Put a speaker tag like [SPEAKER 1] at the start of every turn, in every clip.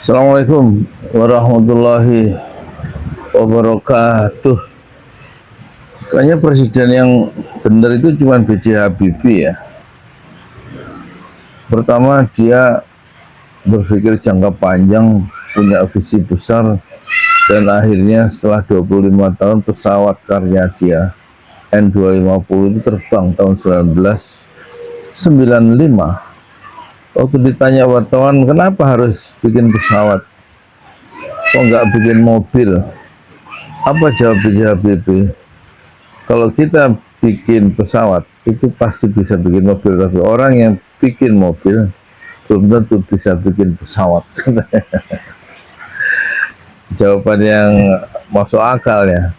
[SPEAKER 1] Assalamualaikum warahmatullahi wabarakatuh. Kayaknya presiden yang benar itu cuma B.J. Habibie ya. Pertama, dia berpikir jangka panjang, punya visi besar, dan akhirnya setelah 25 tahun pesawat karya dia N250 itu terbang tahun 1995. Waktu ditanya wartawan, kenapa harus bikin pesawat, kok nggak bikin mobil? Apa jawab B.J. Habibie? Kalau kita bikin pesawat, itu pasti bisa bikin mobil, tapi orang yang bikin mobil belum tentu bisa bikin pesawat. Jawaban yang masuk akal ya.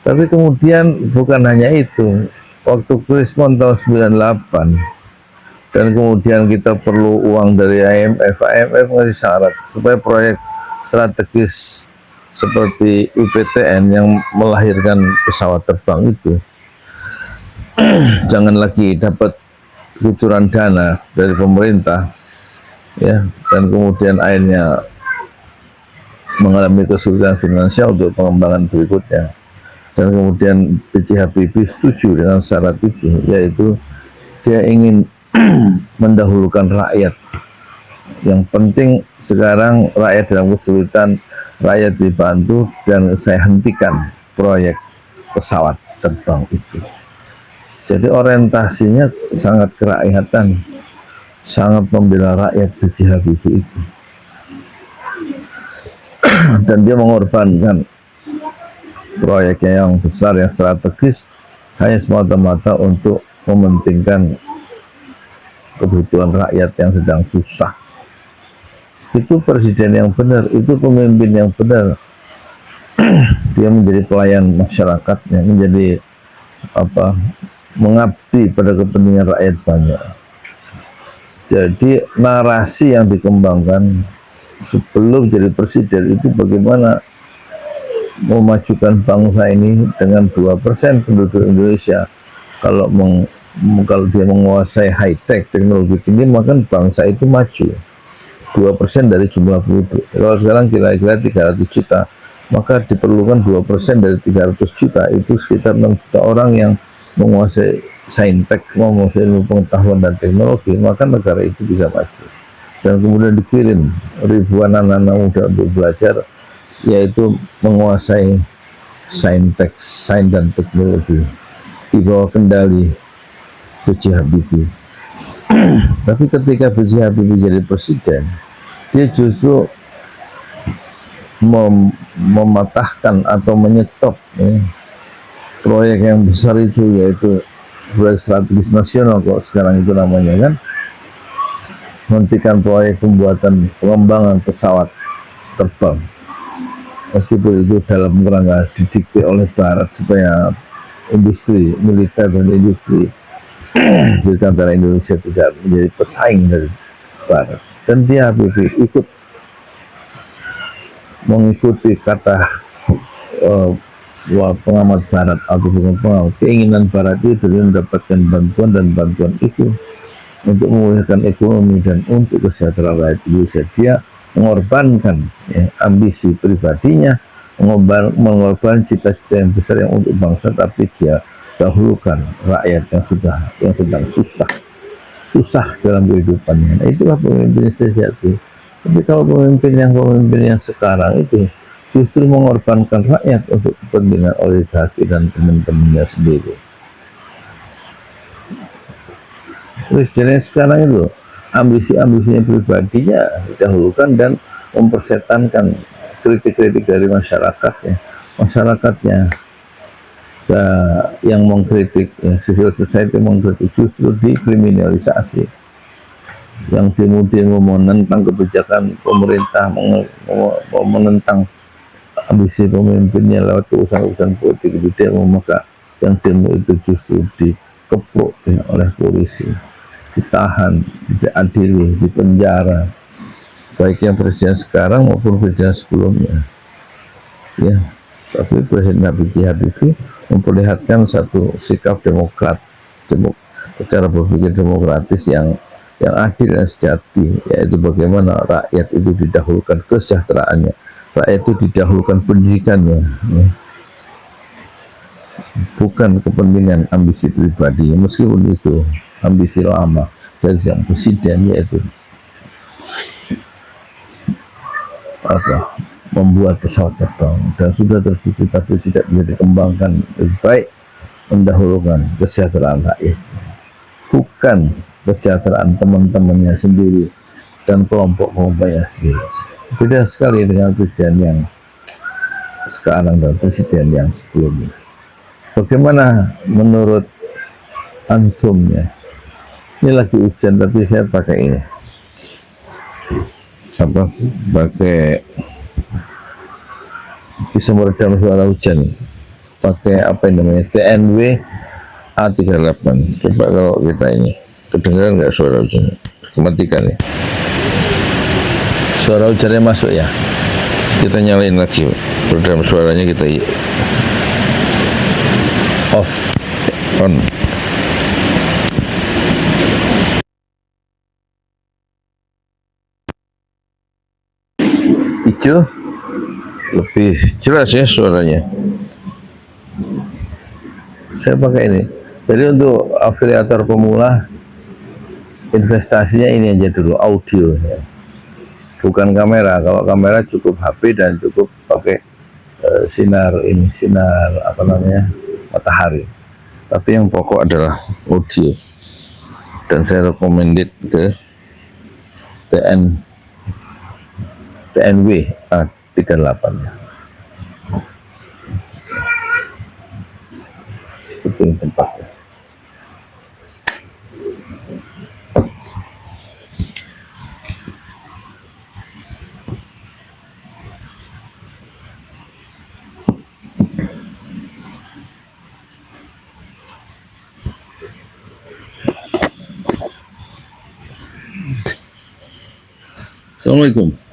[SPEAKER 1] Tapi kemudian bukan hanya itu. Waktu Krismon tahun 98, dan kemudian kita perlu uang dari IMF ngasih syarat supaya proyek strategis seperti UPTN yang melahirkan pesawat terbang itu jangan lagi dapat kucuran dana dari pemerintah ya, dan kemudian akhirnya mengalami kesulitan finansial untuk pengembangan berikutnya. Dan kemudian B.J. Habibie setuju dengan syarat itu, yaitu dia ingin mendahulukan rakyat. Yang penting sekarang rakyat dalam kesulitan, rakyat dibantu, dan saya hentikan proyek pesawat terbang itu. Jadi orientasinya sangat kerakyatan, sangat membela rakyat B.J. Habibie itu. Dan dia mengorbankan proyeknya yang besar, yang strategis, hanya semata-mata untuk mementingkan kebutuhan rakyat yang sedang susah. Itu presiden yang benar, itu pemimpin yang benar. Dia menjadi pelayan masyarakatnya, menjadi mengabdi pada kepentingan rakyat banyak. Jadi narasi yang dikembangkan sebelum jadi presiden itu bagaimana memajukan bangsa ini dengan 2% penduduk Indonesia. Kalau dia menguasai high-tech, teknologi tinggi, maka bangsa itu maju. 2% dari jumlah penduduk. Kalau sekarang kira-kira 300 juta, maka diperlukan 2% dari 300 juta, itu sekitar 6 juta orang yang menguasai saintek, menguasai ilmu pengetahuan dan teknologi, maka negara itu bisa maju. Dan kemudian dikirim ribuan anak-anak muda untuk belajar, yaitu menguasai saintek, sains dan teknologi di bawah kendali B.J. Habibie. Tapi ketika B.J. Habibie jadi presiden, dia justru mematahkan atau menyetop proyek yang besar itu, yaitu proyek strategis nasional kok sekarang itu namanya kan, menghentikan proyek pembuatan pengembangan pesawat terbang, meskipun itu dalam kerangka didikte oleh Barat supaya industri militer dan industri dirgantara Indonesia tidak menjadi pesaing dari Barat. Dan dia Habibie ikut mengikuti kata pengamat Barat atau pengamat keinginan Barat itu dari mendapatkan bantuan, dan bantuan itu untuk memulihkan ekonomi dan untuk kesejahteraan rakyat Indonesia. Dia mengorbankan ambisi pribadinya, mengorbankan cita-cita yang besar yang untuk bangsa, tapi dia dahulukan rakyat yang sedang susah dalam kehidupannya. Nah, itulah pemimpin sejati. Tapi kalau pemimpin yang sekarang itu justru mengorbankan rakyat untuk kepentingan oligarki dan teman-temannya sendiri. Presiden sekarang itu ambisi-ambisinya pribadinya didahulukan dan mempersetankan kritik-kritik dari masyarakatnya yang mengkritik, civil society mengkritik, justru dikriminalisasi. Yang demo-demo menentang kebijakan pemerintah, menentang ambisi pemimpinnya lewat urusan-urusan politik itu demo, maka yang demo itu justru dikepuk oleh polisi, ditahan, diadili, dipenjara, baik yang presiden sekarang maupun presiden sebelumnya. Ya, tapi Presiden B.J. Habibie memperlihatkan satu sikap cara berpikir demokratis yang yang adil dan sejati, yaitu bagaimana rakyat itu didahulukan kesejahteraannya, rakyat itu didahulukan pendidikannya, ya. Bukan kepentingan ambisi pribadi, meskipun itu ambisi lama dari sang presiden, yaitu membuat pesawat terbang dan sudah terbukti tapi tidak bisa dikembangkan. Lebih baik mendahulukan kesejahteraan rakyat, bukan kesejahteraan teman-temannya sendiri dan kelompok-kelompoknya sendiri. Beda sekali dengan presiden yang sekarang dan presiden yang sebelumnya. Bagaimana menurut antumnya? Ini lagi hujan tapi saya pakai ini, pakai bisa meredam suara hujan, pakai apa yang namanya TNW A38. Coba kalau kita ini kedengaran nggak suara hujan? Kematikan ya, suara hujannya masuk ya, kita nyalain lagi peredam suaranya, kita off on. Hijau lebih jelas ya suaranya. Saya pakai ini. Jadi untuk afiliator pemula, investasinya ini aja dulu, audio ya. Bukan kamera. Kalau kamera cukup HP dan cukup pakai sinar apa namanya, matahari. Tapi yang pokok adalah audio. Dan saya recommended ke TNW A38 ya. Seperti ini tempatnya. Assalamualaikum.